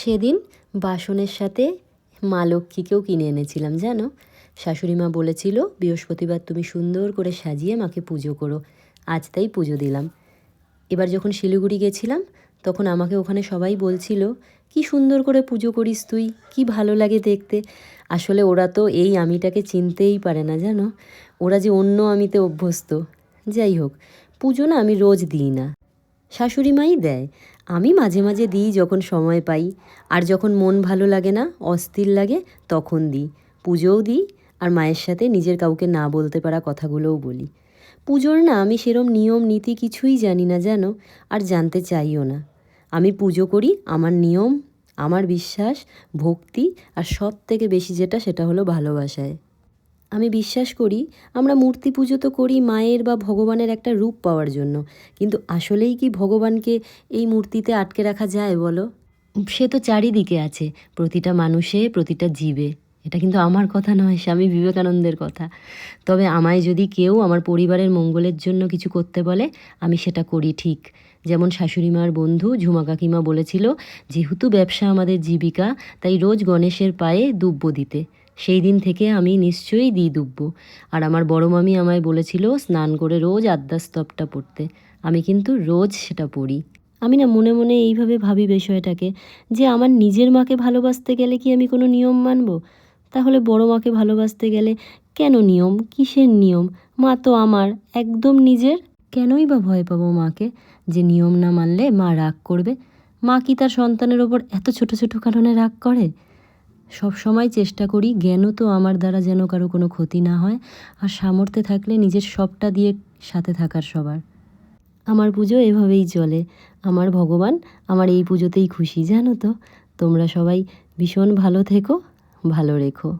সেদিন বাসনের সাথে মা লক্ষ্মীকেও কিনে এনেছিলাম জানো। শাশুড়ি মা বলেছিল বৃহস্পতিবার তুমি সুন্দর করে সাজিয়ে মাকে পুজো করো। আজ তাই পুজো দিলাম। এবার যখন শিলিগুড়ি গেছিলাম তখন আমাকে ওখানে সবাই বলছিল কি সুন্দর করে পুজো করিস তুই, কি ভালো লাগে দেখতে। আসলে ওরা তো এই আমিটাকে চিনতেই পারে না জানো, ওরা যে অন্য আমিতে অভ্যস্ত। যাই হোক, পুজো না আমি রোজ দিই না, শাশুড়ি মাই দেয়। আমি মাঝে মাঝে দিই যখন সময় পাই, আর যখন মন ভালো লাগে না, অস্থির লাগে, তখন দিই। পুজোও দিই, আর মায়ের সাথে নিজের কাউকে না বলতে পারা কথাগুলোও বলি। পুজোর না আমি সেরম নিয়ম নীতি কিছুই জানি না জানো, আর জানতে চাইও না। আমি পুজো করি আমার নিয়ম, আমার বিশ্বাস, ভক্তি, আর সব থেকে বেশি যেটা সেটা হলো ভালোবাসায়। আমি বিশ্বাস করি আমরা মূর্তি পুজো তো করি মায়ের বা ভগবানের একটা রূপ পাওয়ার জন্য, কিন্তু আসলেই কি ভগবানকে এই মূর্তিতে আটকে রাখা যায় বলো? সে তো চারিদিকে আছে, প্রতিটা মানুষে, প্রতিটা জীবে। এটা কিন্তু আমার কথা নয়, স্বামী বিবেকানন্দের কথা। তবে আমায় যদি কেউ আমার পরিবারের মঙ্গলের জন্য কিছু করতে বলে, আমি সেটা করি ঠিক। যেমন শাশুড়িমার বন্ধু ঝুমা কাকিমা বলেছিল, যেহেতু ব্যবসা আমাদের জীবিকা, তাই রোজ গণেশের পায়ে দুব্ব দিতে। সেই দিন থেকে আমি নিশ্চয়ই দিই দুব্ব। আর আমার বড় মামি আমায় বলেছিল স্নান করে রোজ আদ্যাস্তবটা পড়তে। আমি কিন্তু রোজ সেটা পড়ি। আমি না মনে মনে এইভাবে ভাবি বিষয়টাকে, যে আমার নিজের মাকে ভালোবাসতে গেলে কি আমি কোনো নিয়ম মানব? তাহলে বড় মাকে ভালোবাসতে গেলে কেন নিয়ম, কিসের নিয়ম? মা তো আমার একদম নিজের। কেনই বা ভয় পাবো মাকে, যে নিয়ম না মানলে মা রাগ করবে? মা কি তার সন্তানের ওপর এত ছোট ছোট কারণে রাগ করে? সব সময় চেষ্টা করি জ্ঞানও তো আমার দ্বারা যেন কারো কোনো ক্ষতি না হয়, আর সামর্থ্যে থাকলে নিজের সবটা দিয়ে সাথে থাকার সবার। আমার পুজো এভাবেই চলে। আমার ভগবান আমার এই পুজোতেই খুশি জানো তো। তোমরা সবাই ভীষণ ভালো থেকো, ভালো রেখো।